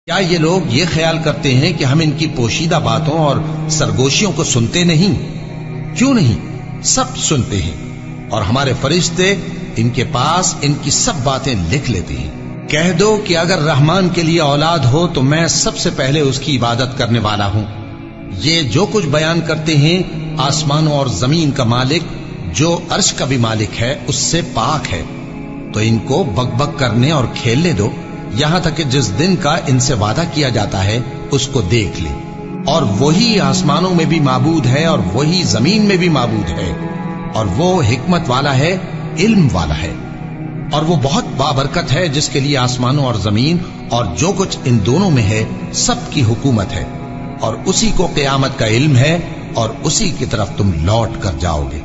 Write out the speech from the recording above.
کیا یہ لوگ یہ خیال کرتے ہیں کہ ہم ان کی پوشیدہ باتوں اور سرگوشیوں کو سنتے نہیں؟ کیوں نہیں، سب سنتے ہیں، اور ہمارے فرشتے ان کے پاس ان کی سب باتیں لکھ لیتے ہیں۔ کہہ دو کہ اگر رحمان کے لیے اولاد ہو تو میں سب سے پہلے اس کی عبادت کرنے والا ہوں۔ یہ جو کچھ بیان کرتے ہیں آسمانوں اور زمین کا مالک جو عرش کا بھی مالک ہے اس سے پاک ہے، تو ان کو بک بک کرنے اور کھیلنے دو، یہاں تک کہ جس دن کا ان سے وعدہ کیا جاتا ہے اس کو دیکھ لیں۔ اور وہی آسمانوں میں بھی معبود ہے اور وہی زمین میں بھی معبود ہے، اور وہ حکمت والا ہے، علم والا ہے، اور وہ بہت بابرکت ہے جس کے لیے آسمانوں اور زمین اور جو کچھ ان دونوں میں ہے سب کی حکومت ہے، اور اسی کو قیامت کا علم ہے اور اسی کی طرف تم لوٹ کر جاؤ گے۔